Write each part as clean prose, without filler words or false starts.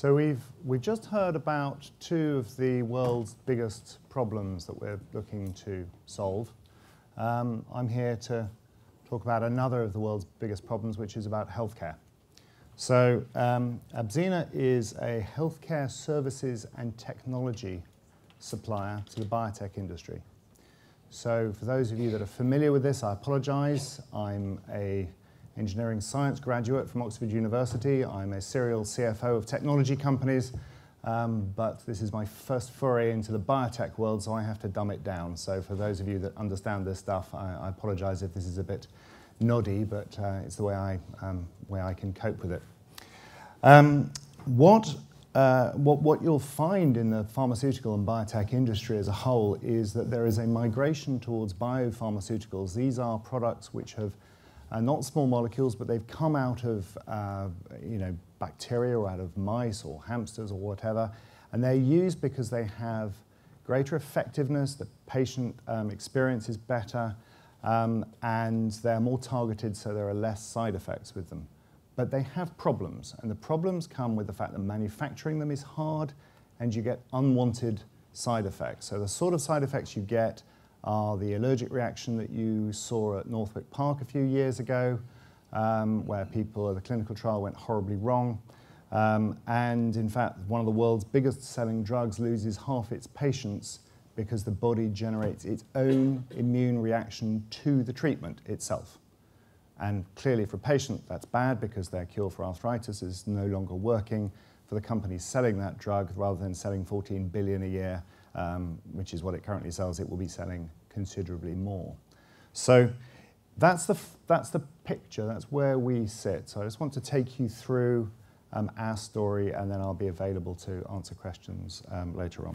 So we've just heard about two of the world's biggest problems that we're looking to solve. I'm here to talk about another of the world's biggest problems, which is about healthcare. So Abzena is a healthcare services and technology supplier to the biotech industry. So for those of you that are familiar with this, I apologize. I'm an engineering science graduate from Oxford University. I'm a serial CFO of technology companies, but this is my first foray into the biotech world, so I have to dumb it down. So for those of you that understand this stuff, I apologize if this is a bit noddy, but it's the way I can cope with it. What you'll find in the pharmaceutical and biotech industry as a whole is that there is a migration towards biopharmaceuticals. These are products which have not small molecules, but they've come out of bacteria or out of mice or hamsters or whatever, and they're used because they have greater effectiveness, the patient experience is better, and they're more targeted, so there are less side effects with them. But they have problems, and the problems come with the fact that manufacturing them is hard and you get unwanted side effects. So the sort of side effects you get are the allergic reaction that you saw at Northwick Park a few years ago, where the clinical trial went horribly wrong. And in fact, one of the world's biggest selling drugs loses half its patients because the body generates its own immune reaction to the treatment itself. And clearly for a patient, that's bad because their cure for arthritis is no longer working. For the company selling that drug, rather than selling 14 billion a year, which is what it currently sells, it will be selling considerably more. So that's the picture, that's where we sit. So I just want to take you through our story, and then I'll be available to answer questions later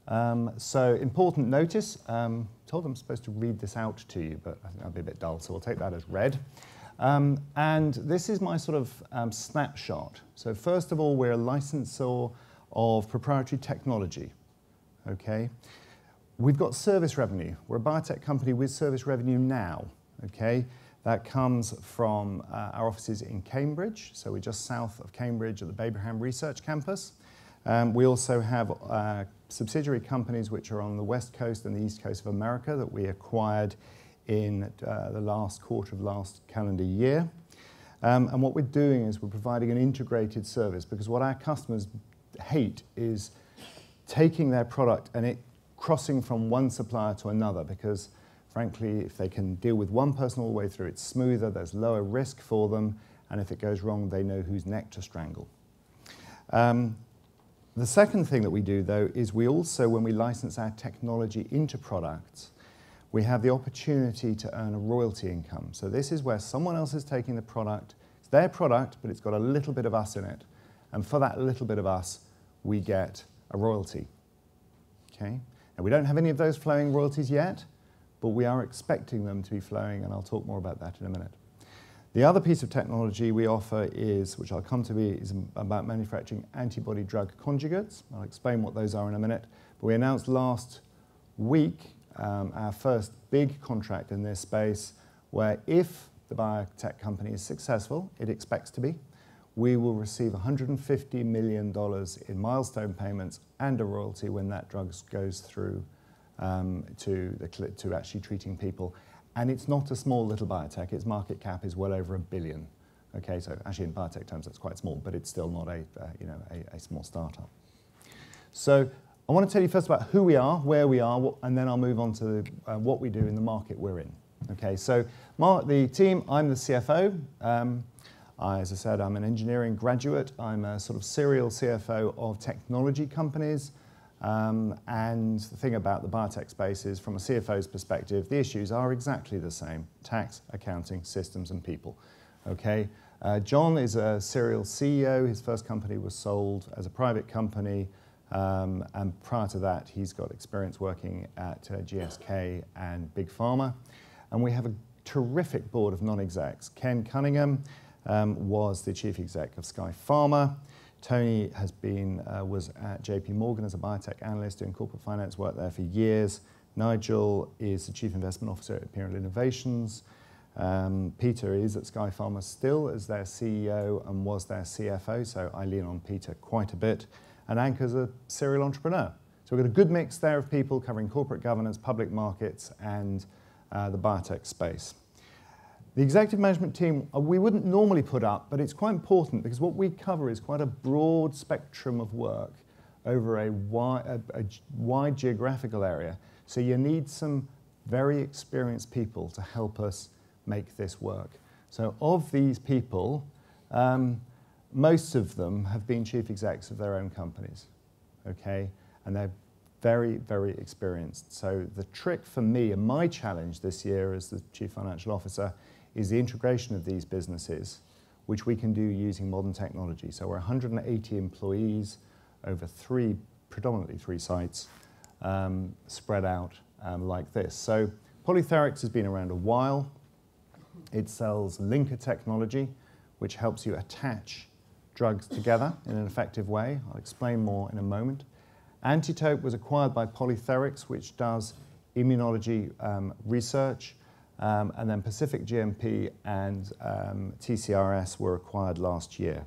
on. So important notice, told I'm supposed to read this out to you, but I think that'll be a bit dull, so we'll take that as read. And this is my sort of snapshot. So first of all, we're a licensor of proprietary technology, okay? We've got service revenue. We're a biotech company with service revenue now, okay? That comes from our offices in Cambridge, so we're just south of Cambridge at the Babraham Research Campus. We also have subsidiary companies which are on the West Coast and the East Coast of America that we acquired in the last quarter of last calendar year. And what we're doing is we're providing an integrated service, because what our customers hate is taking their product and it crossing from one supplier to another, because frankly, if they can deal with one person all the way through, it's smoother, there's lower risk for them, and if it goes wrong, they know whose neck to strangle. The second thing that we do, though, is we also, when we license our technology into products, we have the opportunity to earn a royalty income. So this is where someone else is taking the product, it's their product, but it's got a little bit of us in it. And for that little bit of us, we get a royalty, okay? Now, we don't have any of those flowing royalties yet, but we are expecting them to be flowing, and I'll talk more about that in a minute. The other piece of technology we offer is, which I'll come to, is about manufacturing antibody drug conjugates. I'll explain what those are in a minute. But we announced last week our first big contract in this space, where if the biotech company is successful, it expects to be, we will receive $150 million in milestone payments and a royalty when that drug goes through to actually treating people. And it's not a small little biotech. Its market cap is well over $1 billion. Okay, so actually in biotech terms that's quite small, but it's still not a small startup. So I want to tell you first about who we are, where we are, and then I'll move on to what we do in the market we're in. Okay, so the team, I'm the CFO. As I said, I'm an engineering graduate. I'm a sort of serial CFO of technology companies. And the thing about the biotech space is, from a CFO's perspective, the issues are exactly the same: tax, accounting, systems, and people. Okay, John is a serial CEO. His first company was sold as a private company, and prior to that, he's got experience working at GSK and Big Pharma. And we have a terrific board of non-execs. Ken Cunningham was the chief exec of Sky Pharma. Tony was at JP Morgan as a biotech analyst doing corporate finance, worked there for years. Nigel is the chief investment officer at Imperial Innovations. Peter is at Sky Pharma still as their CEO and was their CFO, so I lean on Peter quite a bit. And Anka's a serial entrepreneur. So we've got a good mix there of people covering corporate governance, public markets, and the biotech space. The executive management team, we wouldn't normally put up, but it's quite important because what we cover is quite a broad spectrum of work over a wide geographical area. So you need some very experienced people to help us make this work. So of these people, most of them have been chief execs of their own companies, okay? And they're very, very experienced. So the trick for me and my challenge this year as the Chief Financial Officer is the integration of these businesses, which we can do using modern technology. So we're 180 employees over predominantly three sites, spread out like this. So PolyTherics has been around a while. It sells linker technology, which helps you attach drugs together in an effective way. I'll explain more in a moment. Antitope was acquired by PolyTherics, which does immunology research, and then PacificGMP and TCRS were acquired last year.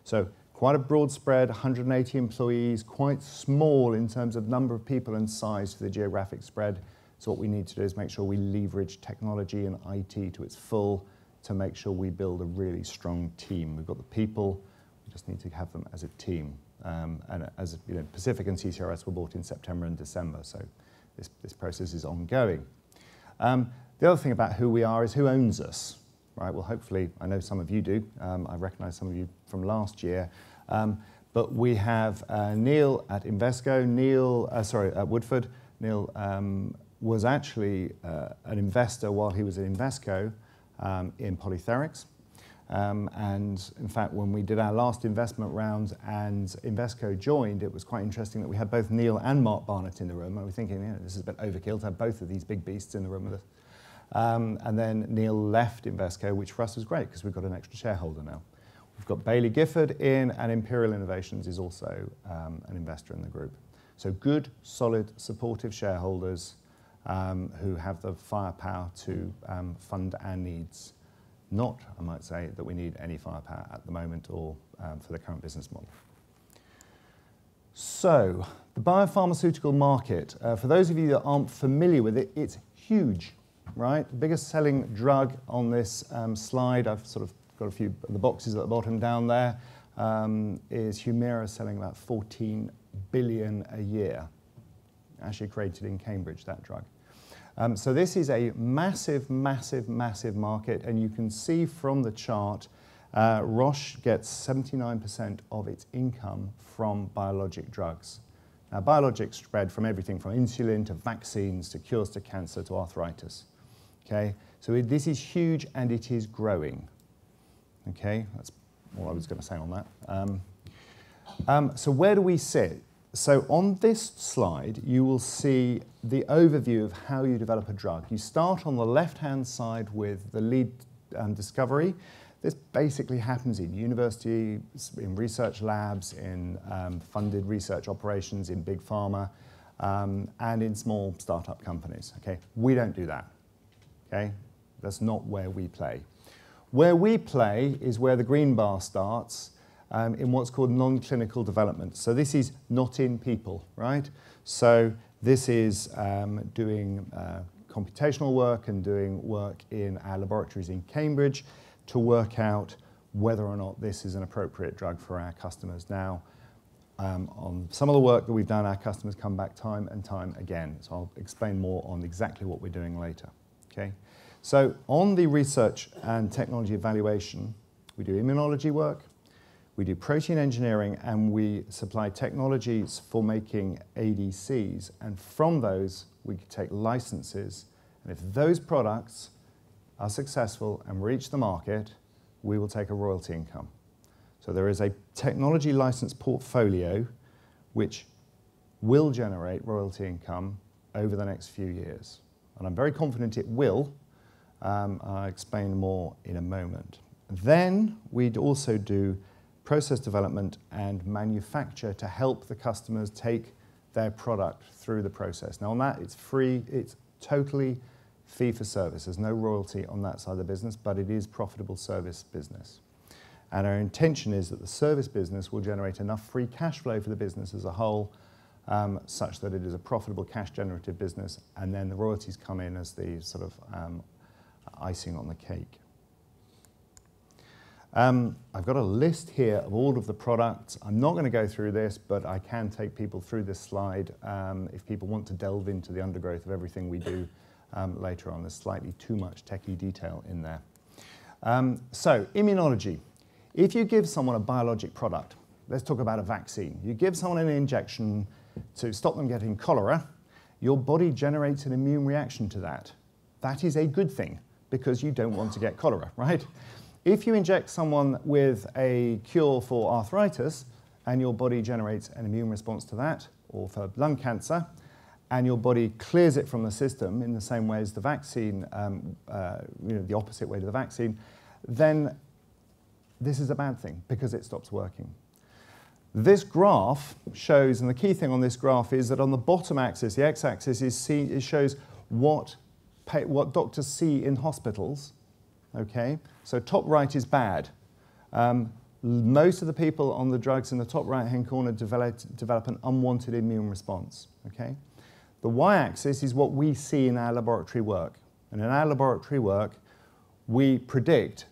So quite a broad spread, 180 employees, quite small in terms of number of people and size for the geographic spread. So what we need to do is make sure we leverage technology and IT to its full to make sure we build a really strong team. We've got the people, we just need to have them as a team. And as you know, Pacific and TCRS were bought in September and December, so this process is ongoing. The other thing about who we are is who owns us, right? Well, hopefully, I know some of you do. I recognise some of you from last year. But we have Neil at Invesco, at Woodford. Neil was actually an investor while he was at Invesco in PolyTherics. And in fact, when we did our last investment round and Invesco joined, it was quite interesting that we had both Neil and Mark Barnett in the room. And we were thinking, yeah, this is a bit overkill to have both of these big beasts in the room with us. And then Neil left Invesco, which for us was great because we've got an extra shareholder now. We've got Bailey Gifford in, and Imperial Innovations is also an investor in the group. So good, solid, supportive shareholders who have the firepower to fund our needs. Not, I might say, that we need any firepower at the moment or for the current business model. So, the biopharmaceutical market, for those of you that aren't familiar with it, it's huge, right? The biggest selling drug on this slide, I've sort of got a few of the boxes at the bottom down there, is Humira, selling about 14 billion a year. Actually created in Cambridge, that drug. So this is a massive, massive, massive market, and you can see from the chart, Roche gets 79% of its income from biologic drugs. Now, biologics spread from everything from insulin to vaccines to cures to cancer to arthritis. Okay, so this is huge and it is growing. Okay, that's all I was going to say on that. So where do we sit? So on this slide, you will see the overview of how you develop a drug. You start on the left-hand side with the lead discovery. This basically happens in universities, in research labs, in funded research operations, in big pharma, and in small startup companies. Okay, we don't do that. Okay, that's not where we play. Where we play is where the green bar starts. In what's called non-clinical development. So this is not in people, right? So this is doing computational work and doing work in our laboratories in Cambridge to work out whether or not this is an appropriate drug for our customers. Now, on some of the work that we've done, our customers come back time and time again. So I'll explain more on exactly what we're doing later, okay? So on the research and technology evaluation, we do immunology work, we do protein engineering, and we supply technologies for making ADCs. And from those, we can take licenses. And if those products are successful and reach the market, we will take a royalty income. So there is a technology license portfolio which will generate royalty income over the next few years. And I'm very confident it will. I'll explain more in a moment. Then we'd also do process development and manufacture to help the customers take their product through the process. Now on that, it's free, it's totally fee for service. There's no royalty on that side of the business, but it is profitable service business. And our intention is that the service business will generate enough free cash flow for the business as a whole, such that it is a profitable cash generative business, and then the royalties come in as the sort of icing on the cake. I've got a list here of all of the products. I'm not going to go through this, but I can take people through this slide if people want to delve into the undergrowth of everything we do later on. There's slightly too much techie detail in there. So, immunology. If you give someone a biologic product, let's talk about a vaccine. You give someone an injection to stop them getting cholera, your body generates an immune reaction to that. That is a good thing, because you don't want to get cholera, right? If you inject someone with a cure for arthritis, and your body generates an immune response to that, or for lung cancer, and your body clears it from the system in the same way as the vaccine, the opposite way to the vaccine, then this is a bad thing, because it stops working. This graph shows, and the key thing on this graph is that on the bottom axis, the x-axis, it shows what doctors see in hospitals. Okay, so top right is bad. Most of the people on the drugs in the top right-hand corner develop an unwanted immune response. Okay, the y-axis is what we see in our laboratory work, and in our laboratory work, we predict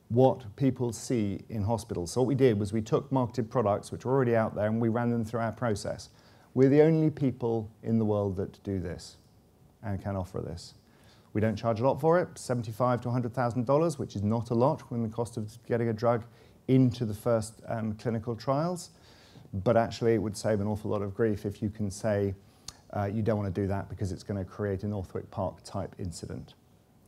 what people see in hospitals. So what we did was we took marketed products which were already out there and we ran them through our process. We're the only people in the world that do this and can offer this. We don't charge a lot for it, $75,000 to $100,000, which is not a lot when the cost of getting a drug into the first clinical trials. But actually, it would save an awful lot of grief if you can say you don't want to do that because it's going to create a Northwick Park type incident.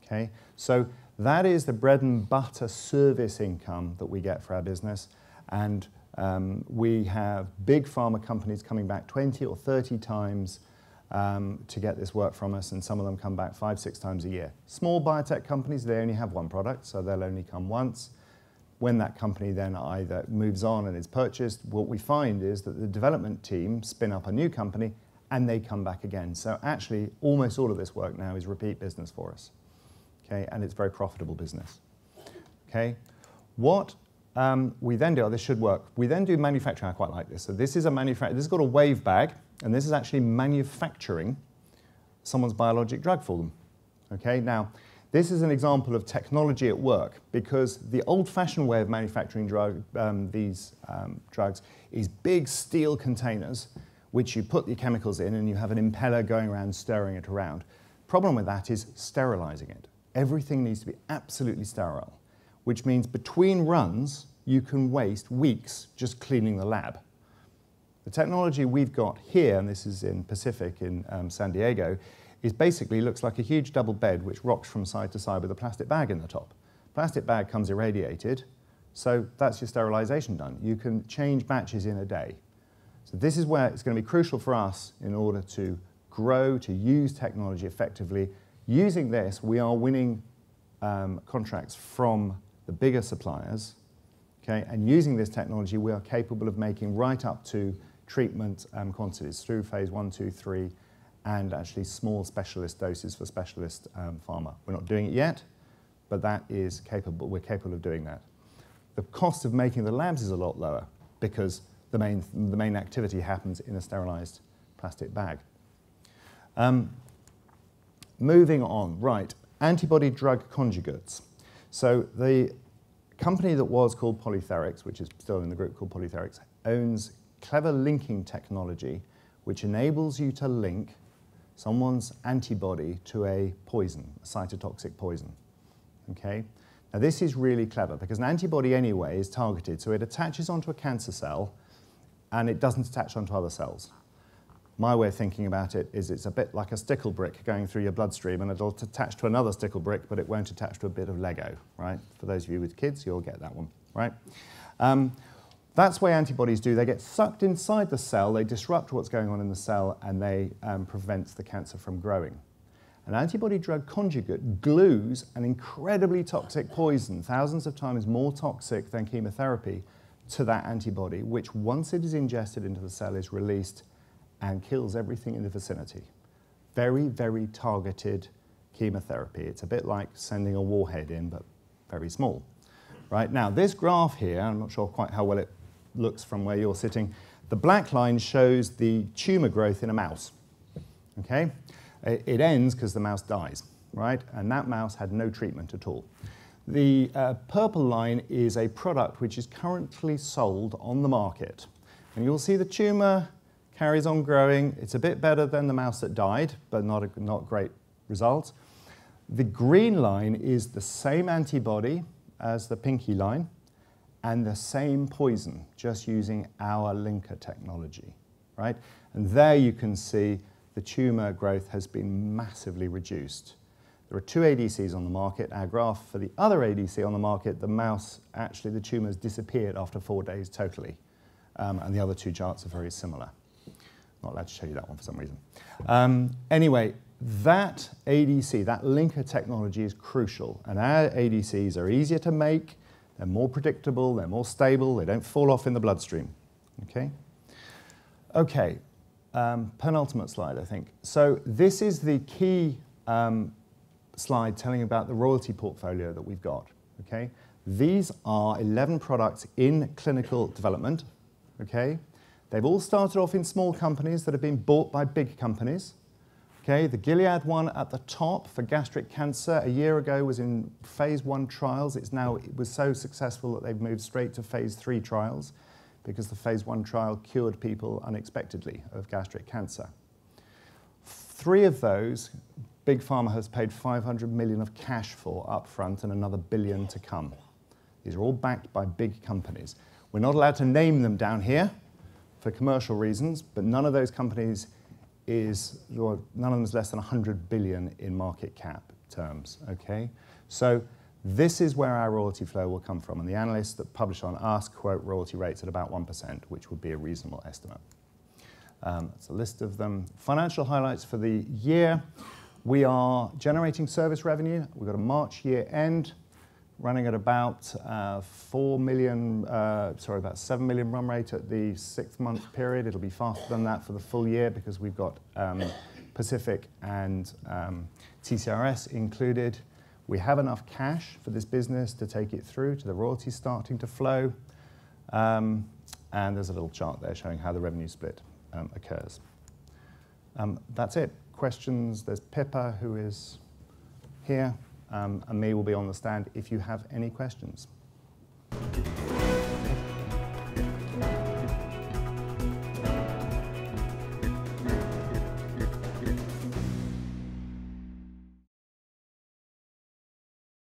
Okay, so that is the bread and butter service income that we get for our business, and we have big pharma companies coming back 20 or 30 times to get this work from us, and some of them come back 5-6 times a year. Small biotech companies, they only have one product, so they'll only come once. When that company then either moves on and is purchased, what we find is that the development team spin up a new company and they come back again. So actually, almost all of this work now is repeat business for us. Okay, and it's very profitable business. Okay, what we then do, this should work, we then do manufacturing. I quite like this. So this is a manufacturing, this is called a wave bag, and this is actually manufacturing someone's biologic drug for them. Okay, now, this is an example of technology at work, because the old-fashioned way of manufacturing these drugs is big steel containers, which you put the chemicals in and you have an impeller going around stirring it around. Problem with that is sterilizing it. Everything needs to be absolutely sterile, which means between runs, you can waste weeks just cleaning the lab. The technology we've got here, and this is in Pacific in San Diego, is basically looks like a huge double bed which rocks from side to side with a plastic bag in the top. Plastic bag comes irradiated, so that's your sterilization done. You can change batches in a day. So this is where it's going to be crucial for us in order to grow, to use technology effectively. Using this, we are winning contracts from the bigger suppliers, okay? And using this technology, we are capable of making right up to treatment quantities through phase 1, 2, 3, and actually small specialist doses for specialist pharma. We're not doing it yet, but that is capable. We're capable of doing that. The cost of making the labs is a lot lower because the main activity happens in a sterilized plastic bag. Moving on, right, antibody drug conjugates. So the company that was called PolyTherics, which is still in the group called PolyTherics, owns clever linking technology which enables you to link someone's antibody to a poison, a cytotoxic poison. Okay? Now this is really clever because an antibody anyway is targeted, so it attaches onto a cancer cell and it doesn't attach onto other cells. My way of thinking about it is it's a bit like a stickle brick going through your bloodstream, and it'll attach to another stickle brick, but it won't attach to a bit of Lego, right? For those of you with kids, you'll get that one, right? That's what antibodies do. They get sucked inside the cell, they disrupt what's going on in the cell, and they prevent the cancer from growing. An antibody drug conjugate glues an incredibly toxic poison, thousands of times more toxic than chemotherapy, to that antibody, which once it is ingested into the cell is released and kills everything in the vicinity. Very, very targeted chemotherapy. It's a bit like sending a warhead in, but very small. Right? Now, this graph here, I'm not sure quite how well it looks from where you're sitting, the black line shows the tumor growth in a mouse. Okay? It ends because the mouse dies, right? And that mouse had no treatment at all. The purple line is a product which is currently sold on the market. And you'll see the tumor carries on growing. It's a bit better than the mouse that died, but not great results. The green line is the same antibody as the pinky line and the same poison, just using our linker technology, right? And there you can see the tumor growth has been massively reduced. There are 2 ADCs on the market. Our graph for the other ADC on the market, the mouse, actually the tumors disappeared after 4 days totally. And the other 2 charts are very similar. Not allowed to show you that one for some reason. Anyway, that ADC, that linker technology is crucial. And our ADCs are easier to make, they're more predictable, they're more stable, they don't fall off in the bloodstream. Okay? Okay, penultimate slide, I think. So this is the key slide telling about the royalty portfolio that we've got. Okay? These are 11 products in clinical development. Okay? They've all started off in small companies that have been bought by big companies. Okay, the Gilead one at the top for gastric cancer a year ago was in phase 1 trials. It was so successful that they've moved straight to phase 3 trials because the phase 1 trial cured people unexpectedly of gastric cancer. 3 of those, Big Pharma has paid 500 million of cash for upfront and another billion to come. These are all backed by big companies. We're not allowed to name them down here for commercial reasons, but none of those companies none of them is less than 100 billion in market cap terms, okay? So this is where our royalty flow will come from, and the analysts that publish on us quote royalty rates at about 1%, which would be a reasonable estimate. It's a list of them. Financial highlights for the year. We are generating service revenue. We've got a March year end, running at about 7 million run rate at the 6-month period. It'll be faster than that for the full year because we've got Pacific and TCRS included. We have enough cash for this business to take it through to the royalties starting to flow. And there's a little chart there showing how the revenue split occurs. That's it. Questions? There's Pippa, who is here. And me will be on the stand if you have any questions.